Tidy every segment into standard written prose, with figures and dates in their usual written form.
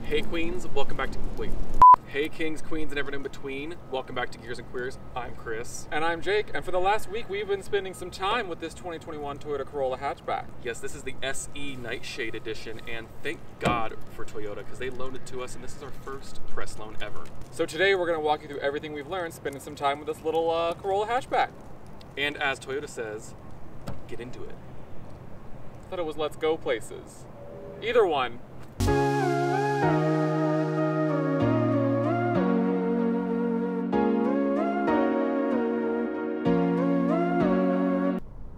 Hey queens, welcome back to, Hey kings, queens, and everyone in between. Welcome back to Gears and Queers. I'm Chris. And I'm Jake, and for the last week we've been spending some time with this 2021 Toyota Corolla hatchback. Yes, this is the SE Nightshade edition, and thank God for Toyota, because they loaned it to us, and this is our first press loan ever. So today we're gonna walk you through everything we've learned spending some time with this little Corolla hatchback. And as Toyota says, get into it. I thought it was let's go places. Either one.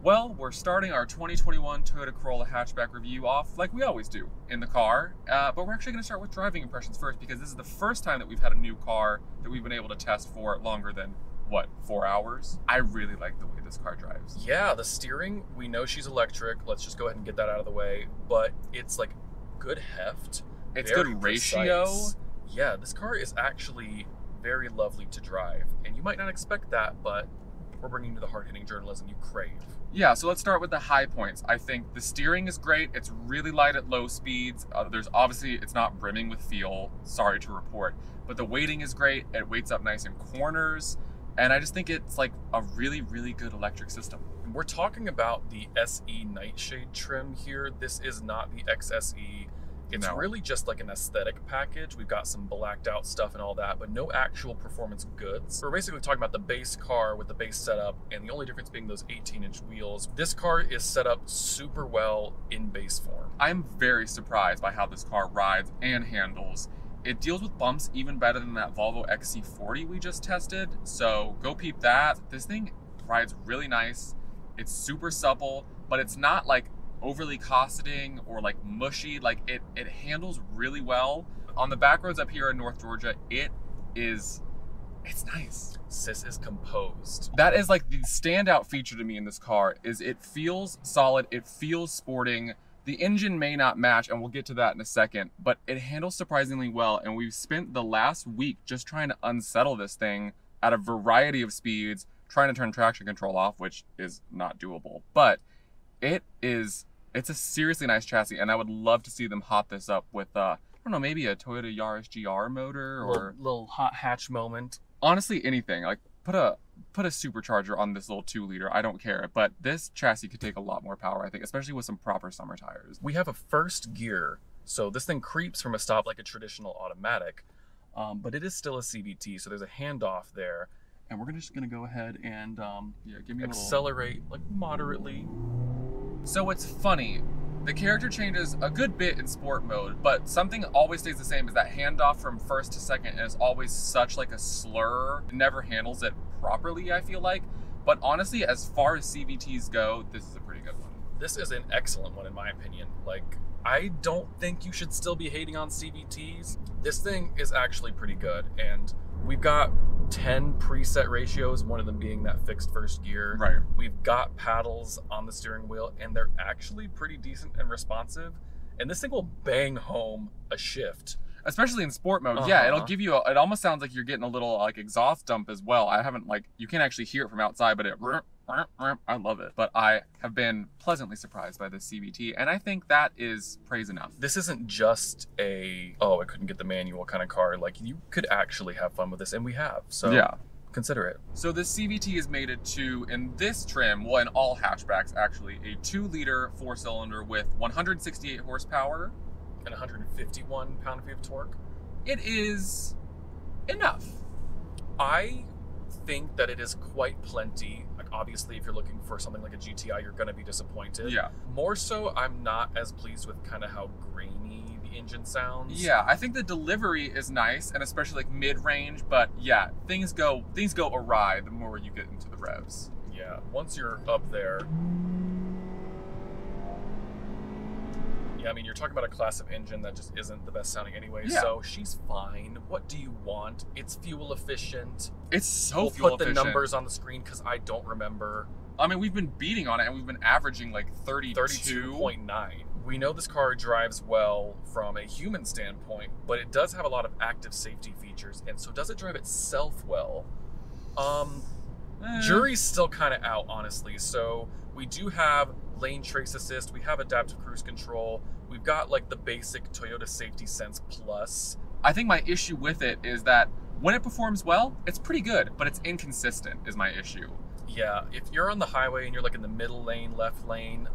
Well, we're starting our 2021 Toyota Corolla hatchback review off like we always do, in the car, but we're actually going to start with driving impressions first, because this is the first time that we've had a new car that we've been able to test for longer than, what, 4 hours? I really like the way this car drives. Yeah, the steering, we know she's electric, let's just go ahead and get that out of the way, but it's like good heft. It's good ratio. Precise. Yeah, this car is actually very lovely to drive, and you might not expect that, but we're bringing you the hard-hitting journalism you crave. Yeah, so let's start with the high points. I think the steering is great. It's really light at low speeds. There's obviously, it's not brimming with fuel, sorry to report, but the weighting is great. It weights up nice in corners, and I just think it's like a really, really good electric system. We're talking about the SE Nightshade trim here. This is not the XSE. It's really just like an aesthetic package. We've got some blacked out stuff and all that, but no actual performance goods. We're basically talking about the base car with the base setup, and the only difference being those 18-inch wheels. This car is set up super well in base form. I'm very surprised by how this car rides and handles. It deals with bumps even better than that Volvo XC40 we just tested, so go peep that. This thing rides really nice. It's super supple, but it's not like overly cosseting or like mushy. Like it handles really well. On the back roads up here in North Georgia, it's nice. Sis is composed. That is like the standout feature to me in this car, is it feels solid, it feels sporting. The engine may not match, and we'll get to that in a second, but it handles surprisingly well, and we've spent the last week just trying to unsettle this thing at a variety of speeds, trying to turn traction control off, which is not doable. But it's a seriously nice chassis, and I would love to see them hot this up with, I don't know, maybe a Toyota Yaris GR motor, or little hot hatch moment. Honestly, anything. Like put a supercharger on this little 2-liter. I don't care, but this chassis could take a lot more power, I think, especially with some proper summer tires. We have a first gear, so this thing creeps from a stop like a traditional automatic, but it is still a CVT, so there's a handoff there. And we're just gonna go ahead and give me a accelerate like moderately. So it's funny, the character changes a good bit in sport mode, but something always stays the same, is that handoff from first to second is always such like a slur. It never handles it properly, I feel like. But honestly, as far as CVTs go, this is a pretty good one. This is an excellent one in my opinion. Like, I don't think you should still be hating on CVTs. This thing is actually pretty good, and we've got 10 preset ratios, one of them being that fixed first gear. Right. We've got paddles on the steering wheel, and they're actually pretty decent and responsive. And this thing will bang home a shift. Especially in sport mode. Yeah, it'll give you it almost sounds like you're getting a little like exhaust dump as well. I haven't, like, you can't actually hear it from outside, but I love it. But I have been pleasantly surprised by this CVT, and I think that is praise enough. This isn't just a, oh, I couldn't get the manual kind of car. Like, you could actually have fun with this, and we have. So yeah, consider it. So this CVT is mated to, in this trim, well, in all hatchbacks actually, a 2-liter 4-cylinder with 168 horsepower. And 151 pound-feet of torque. It is enough. I think that it is quite plenty. Like, obviously, if you're looking for something like a GTI, you're going to be disappointed. Yeah. More so, I'm not as pleased with kind of how grainy the engine sounds. Yeah, I think the delivery is nice, and especially like mid-range. But yeah, things go awry the more you get into the revs. Yeah. Once you're up there. Yeah, I mean, you're talking about a class of engine that just isn't the best sounding anyway, so she's fine. What do you want? It's fuel efficient. It's so fuel efficient. We'll put the numbers on the screen because I don't remember. I mean, we've been beating on it, and we've been averaging like 32.9. We know this car drives well from a human standpoint, but it does have a lot of active safety features, and so does it drive itself well? Jury's still kind of out, honestly. So we do have lane trace assist, we have adaptive cruise control, We've got like the basic Toyota Safety Sense Plus. I think my issue with it is that when it performs well, it's pretty good, but it's inconsistent is my issue. Yeah, if you're on the highway and you're like in the middle lane, left lane,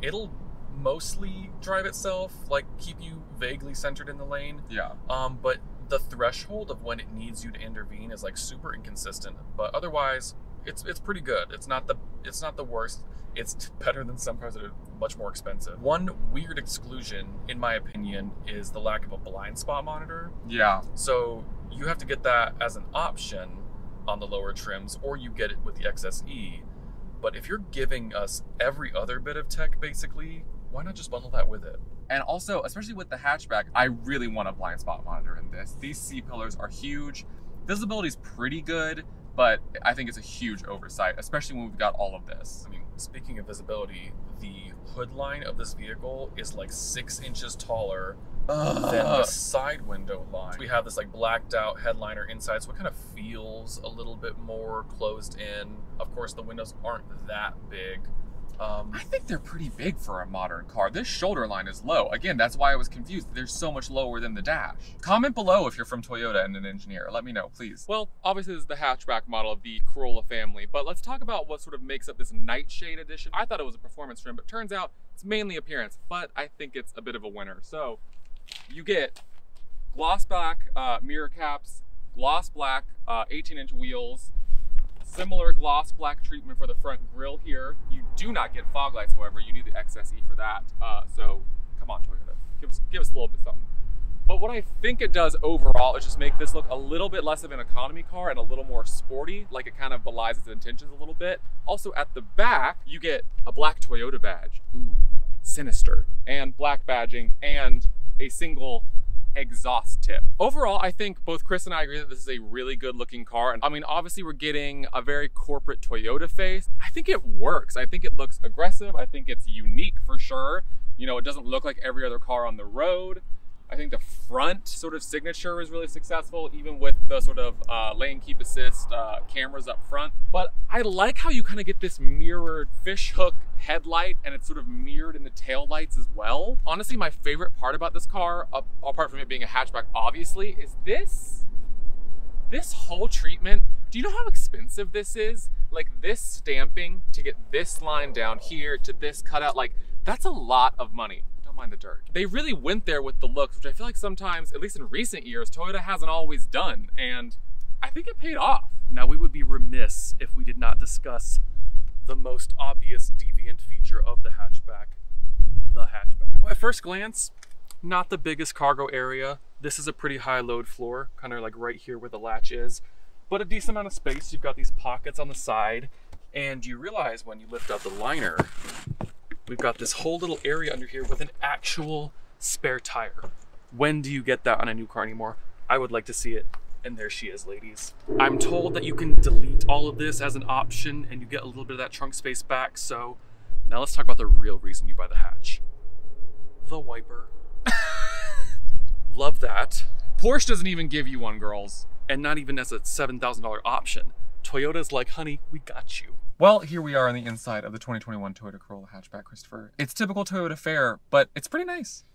it'll mostly drive itself, like keep you vaguely centered in the lane. Yeah. But the threshold of when it needs you to intervene is like super inconsistent. But otherwise, it's pretty good. It's not the worst. It's better than some cars that are much more expensive. One weird exclusion, in my opinion, is the lack of a blind spot monitor. Yeah. So you have to get that as an option on the lower trims, or you get it with the XSE. But if you're giving us every other bit of tech, basically, why not just bundle that with it? And also, especially with the hatchback, I really want a blind spot monitor in this. These C-pillars are huge. Visibility's pretty good, but I think it's a huge oversight, especially when we've got all of this. I mean, speaking of visibility, the hood line of this vehicle is like 6 inches taller than the side window line. We have this like blacked out headliner inside, so it kind of feels a little bit more closed in. Of course, the windows aren't that big. I think they're pretty big for a modern car. This shoulder line is low. Again, that's why I was confused. They're so much lower than the dash. Comment below if you're from Toyota and an engineer. Let me know, please. Well, obviously this is the hatchback model of the Corolla family, but let's talk about what sort of makes up this Nightshade edition. I thought it was a performance trim, but turns out it's mainly appearance, but I think it's a bit of a winner. So you get gloss black mirror caps, gloss black 18-inch wheels, similar gloss black treatment for the front grille here. You do not get fog lights, however. You need the XSE for that. So come on, Toyota, give us a little bit something. But what I think it does overall is just make this look a little bit less of an economy car and a little more sporty, like it kind of belies its intentions a little bit. Also at the back, you get a black Toyota badge. Ooh, sinister. And black badging and a single exhaust tip. Overall, I think both Chris and I agree that this is a really good looking car. And I mean, obviously we're getting a very corporate Toyota face. I think it works. I think it looks aggressive. I think it's unique for sure. You know, it doesn't look like every other car on the road. I think the front sort of signature is really successful, even with the sort of lane keep assist cameras up front. But I like how you kind of get this mirrored fishhook headlight, and it's sort of mirrored in the tail lights as well. Honestly, my favorite part about this car, apart from it being a hatchback, obviously, is this whole treatment. Do you know how expensive this is? Like this stamping to get this line down here to this cutout, like that's a lot of money. Mind the dirt. They really went there with the looks, which I feel like sometimes, at least in recent years, Toyota hasn't always done, and I think it paid off. Now, we would be remiss if we did not discuss the most obvious deviant feature of the hatchback, the hatchback. At first glance, not the biggest cargo area. This is a pretty high load floor, kind of like right here where the latch is, but a decent amount of space. You've got these pockets on the side, and you realize when you lift out the liner, we've got this whole little area under here with an actual spare tire. When do you get that on a new car anymore? I would like to see it. And there she is, ladies. I'm told that you can delete all of this as an option and you get a little bit of that trunk space back. So now let's talk about the real reason you buy the hatch. The wiper. Love that. Porsche doesn't even give you one, girls. And not even as a $7,000 option. Toyota's like, honey, we got you. Well, here we are on the inside of the 2021 Toyota Corolla hatchback, Christopher. It's typical Toyota fare, but it's pretty nice.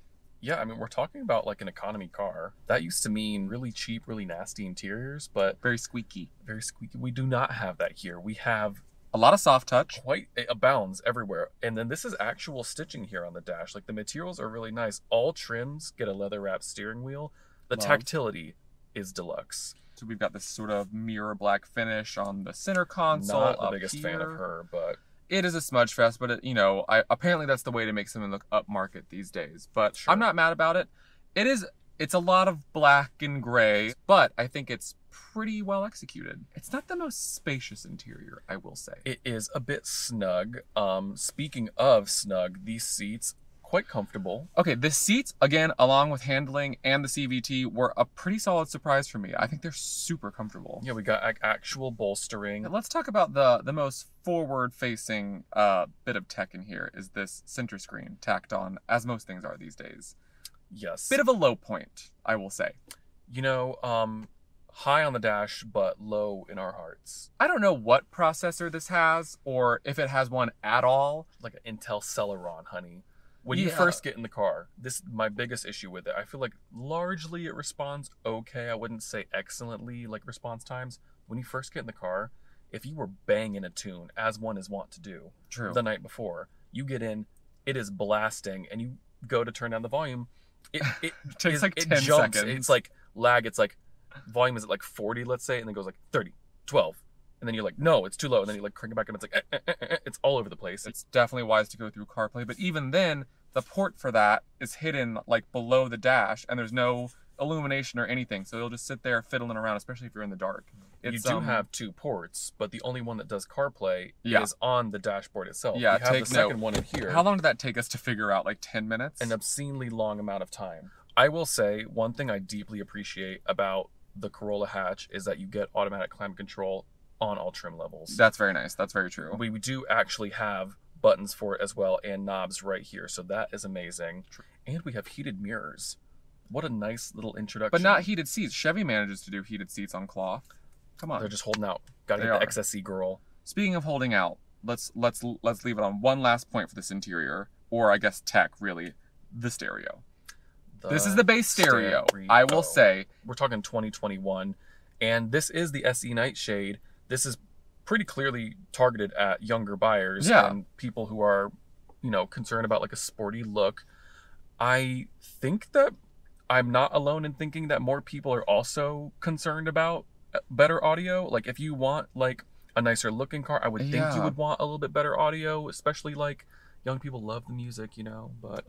Yeah, I mean, we're talking about like an economy car. That used to mean really cheap, really nasty interiors, but very squeaky. Very squeaky. We do not have that here. We have a lot of soft touch. Quite abounds everywhere. And then this is actual stitching here on the dash. Like the materials are really nice. All trims get a leather wrapped steering wheel. The tactility is deluxe. So we've got this sort of mirror black finish on the center console. Not the biggest fan of her, but it is a smudge fest. But it, you know, apparently that's the way to make something look upmarket these days. But sure. I'm not mad about it. It's a lot of black and gray, but I think it's pretty well executed. It's not the most spacious interior, I will say. It is a bit snug. Speaking of snug, these seats, quite comfortable. Okay, the seats, again, along with handling and the CVT, were a pretty solid surprise for me. I think they're super comfortable. Yeah, we got actual bolstering. Let's talk about the most forward-facing bit of tech in here is this center screen tacked on, as most things are these days. Yes. Bit of a low point, I will say. You know, high on the dash, but low in our hearts. I don't know what processor this has, or if it has one at all. Like an Intel Celeron, honey. When you first get in the car, this is my biggest issue with it. I feel like largely it responds okay. I wouldn't say excellently, like response times. When you first get in the car, if you were banging a tune, as one is wont to do the night before, you get in, it is blasting, and you go to turn down the volume. It takes like 10 jumps. seconds. It's like lag. It's like volume is at like 40, let's say, and then goes like 30, 12. And then you're like, no, it's too low. And then you like crank it back and it's like, it's all over the place. It's definitely wise to go through CarPlay. But even then, the port for that is hidden like below the dash and there's no illumination or anything. So you'll just sit there fiddling around, especially if you're in the dark. You do have 2 ports, but the only one that does CarPlay is on the dashboard itself. Yeah, you have the second one in here. How long did that take us to figure out? Like 10 minutes? An obscenely long amount of time. I will say one thing I deeply appreciate about the Corolla hatch is that you get automatic climate control on all trim levels. That's very nice. That's very true. We do actually have buttons for it as well and knobs right here, so that is amazing. And we have heated mirrors. What a nice little introduction. But not heated seats. Chevy manages to do heated seats on cloth. Come on. They're just holding out. Gotta get the XSE girl. Speaking of holding out, let's leave it on one last point for this interior, or I guess tech really, the stereo. This is the base stereo. I will say. We're talking 2021, and this is the SE Nightshade. This is pretty clearly targeted at younger buyers and people who are, you know, concerned about like a sporty look. I think that I'm not alone in thinking that more people are also concerned about better audio. Like if you want like a nicer looking car, I would think you would want a little bit better audio, especially like young people love the music, you know, but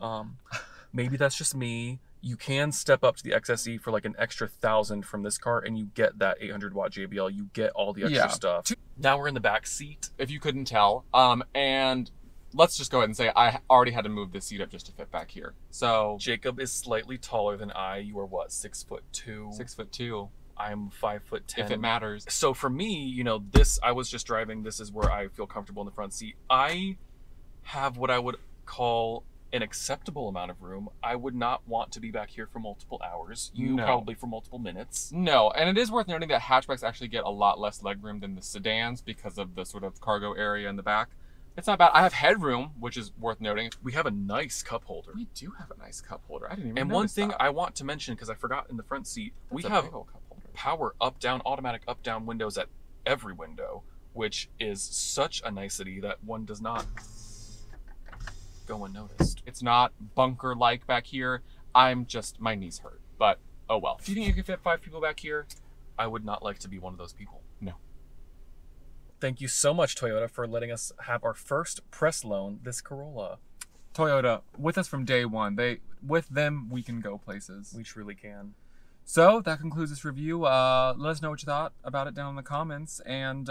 maybe that's just me. You can step up to the XSE for like an extra 1,000 from this car and you get that 800 watt JBL. You get all the extra stuff. Now we're in the back seat. If you couldn't tell, and let's just go ahead and say I already had to move this seat up just to fit back here. So Jacob is slightly taller than I. You are what, 6'2"? 6'2". I'm 5'10". If it matters. So for me, you know, I was just driving. This is where I feel comfortable in the front seat. I have what I would call an acceptable amount of room. I would not want to be back here for multiple hours. You probably for multiple minutes. No, and it is worth noting that hatchbacks actually get a lot less legroom than the sedans because of the sort of cargo area in the back. It's not bad. I have headroom, which is worth noting. We have a nice cup holder. We do have a nice cup holder. I didn't even And notice one thing that. I want to mention, because I forgot in the front seat, we That's a have big old cup holder. power up-down, automatic up-down windows at every window, which is such a nicety that one does not go unnoticed. It's not bunker-like back here. My knees hurt, but oh well. Do you think you could fit 5 people back here? I would not like to be one of those people. No. Thank you so much, Toyota, for letting us have our first press loan, this Corolla. Toyota, with us from day one. With them, we can go places. We truly can. So that concludes this review. Let us know what you thought about it down in the comments, and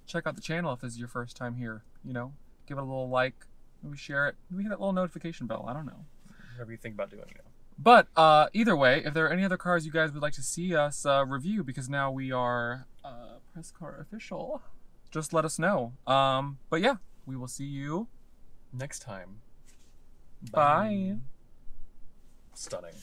check out the channel if this is your first time here. You know, give it a little like, maybe share it, maybe hit that little notification bell. I don't know. Whatever you think about doing, you know. But either way, if there are any other cars you guys would like to see us review, because now we are Press Car Official, just let us know. But yeah, we will see you next time. Bye. Stunning.